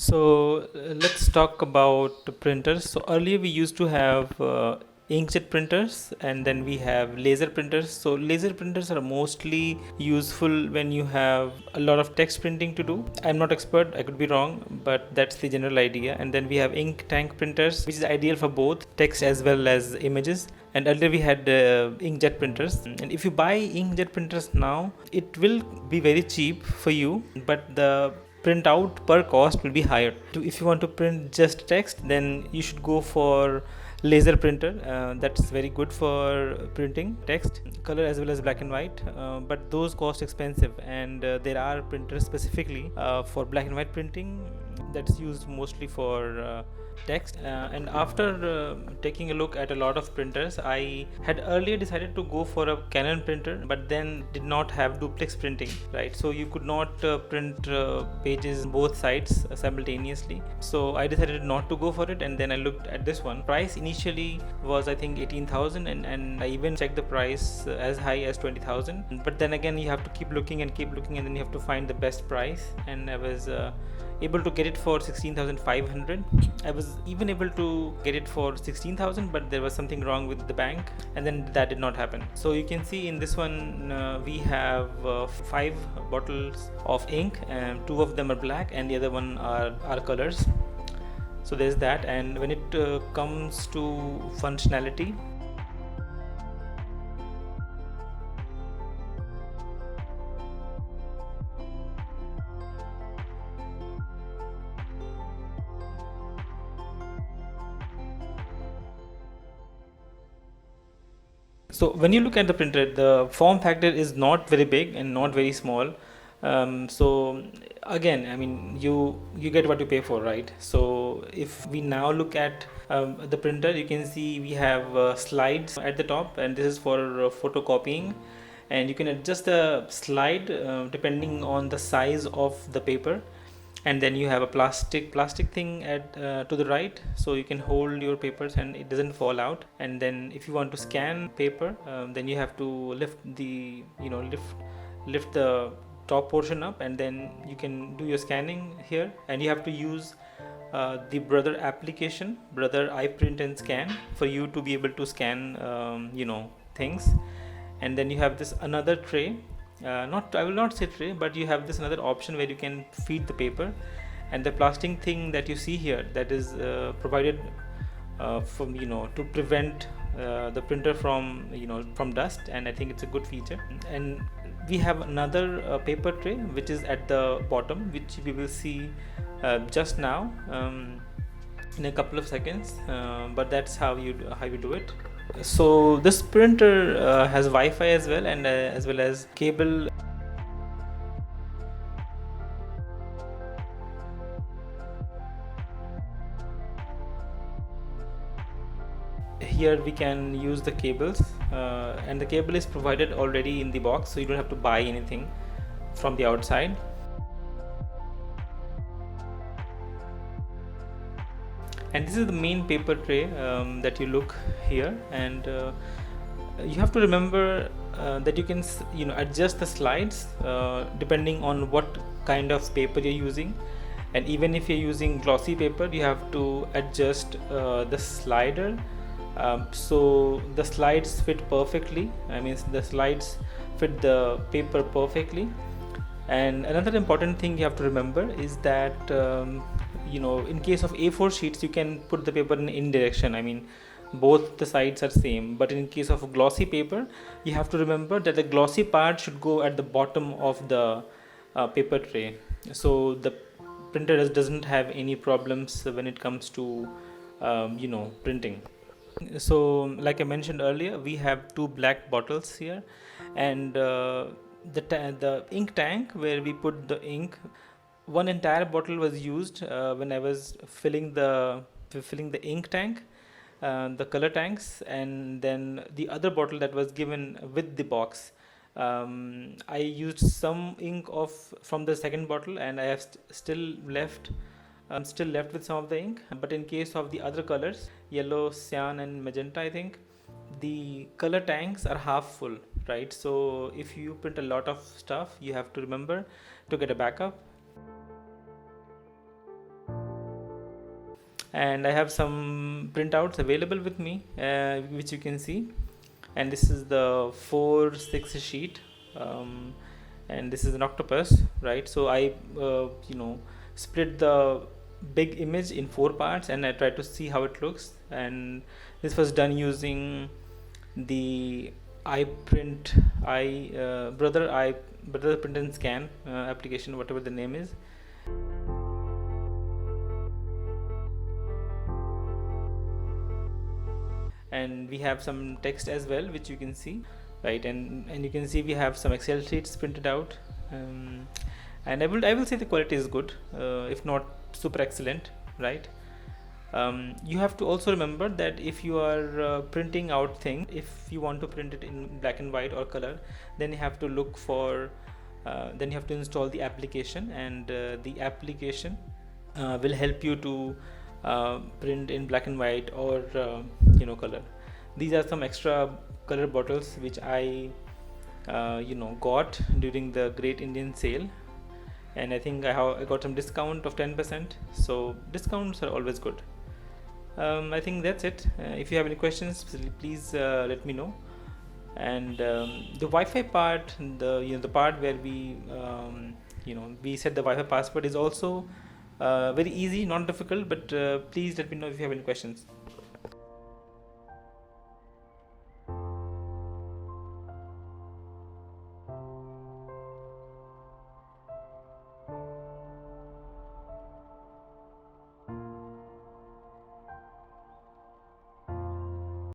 Let's talk about the printers. So earlier we used to have inkjet printers, and then we have laser printers. So laser printers are mostly useful when you have a lot of text printing to do. I'm not expert, I could be wrong, but that's the general idea. And then we have ink tank printers, which is ideal for both text as well as images. And earlier we had inkjet printers, and if you buy inkjet printers now, it will be very cheap for you, but the printout per cost will be higher. If you want to print just text, then you should go for laser printer. That's very good for printing text, color as well as black and white, but those cost expensive, and there are printers specifically for black and white printing that's used mostly for text. And after taking a look at a lot of printers, I had earlier decided to go for a Canon printer, but then did not have duplex printing, right? So you could not print pages both sides simultaneously. So I decided not to go for it, and then I looked at this one. Price initially was I think 18,000, and I even checked the price as high as 20,000. But then again, you have to keep looking, and then you have to find the best price, and I was able to get it for 16,500. I was even able to get it for 16,000, but there was something wrong with the bank, and then that did not happen. So you can see in this one we have 5 bottles of ink, and 2 of them are black and the other one are colors. So there's that. And when it comes to functionality, so when you look at the printer, the form factor is not very big and not very small. So again, I mean, you get what you pay for, right? So if we now look at the printer, you can see we have slides at the top, and this is for photocopying, and you can adjust the slide depending on the size of the paper. And then you have a plastic thing at to the right, so you can hold your papers and it doesn't fall out. And then if you want to scan paper, then you have to lift the lift the top portion up, and then you can do your scanning here. And you have to use the Brother application, Brother iPrint and Scan, for you to be able to scan things. And then you have this another tray, not I will not say tray, but you have this another option where you can feed the paper. And the plastic thing that you see here, that is provided from to prevent the printer from dust, and I think it's a good feature. And we have another paper tray which is at the bottom, which we will see just now in a couple of seconds, but that's how you do it. So this printer has Wi-Fi as well, and as well as cable. Here we can use the cables, and the cable is provided already in the box, so you don't have to buy anything from the outside. And this is the main paper tray that you look here. And you have to remember that you can adjust the slides depending on what kind of paper you're using. And even if you're using glossy paper, you have to adjust the slider so the slides fit perfectly. I mean, the slides fit the paper perfectly. And another important thing you have to remember is that in case of A4 sheets, you can put the paper in direction. I mean, both the sides are same. But in case of a glossy paper, you have to remember that the glossy part should go at the bottom of the paper tray, so the printer doesn't have any problems when it comes to printing. So like I mentioned earlier, we have 2 black bottles here, and the ink tank where we put the ink, one entire bottle was used when I was filling the ink tank, the color tanks. And then the other bottle that was given with the box, I used some ink from the second bottle, and I have still left with some of the ink. But in case of the other colors, yellow, cyan and magenta, I think the color tanks are half full, right? So if you print a lot of stuff, you have to remember to get a backup. and I have some printouts available with me, which you can see. And this is the 4/6 sheet, um, and this is an octopus, right? So I split the big image in 4 parts, and I tried to see how it looks. And this was done using the iPrint brother print and scan application, whatever the name is. And we have some text as well, which you can see, right? And you can see we have some Excel sheets printed out, and I will say the quality is good, if not super excellent, right? You have to also remember that if you are printing out things, if you want to print it in black and white or color, then you have to look for then you have to install the application, and the application will help you to print in black and white or color. These are some extra color bottles which I got during the Great Indian Sale, and I think I got some discount of 10%, so discounts are always good. I think that's it. If you have any questions, please let me know. And the Wi-Fi part, the part where we we set the Wi-Fi password, is also very easy, not difficult. But please let me know if you have any questions.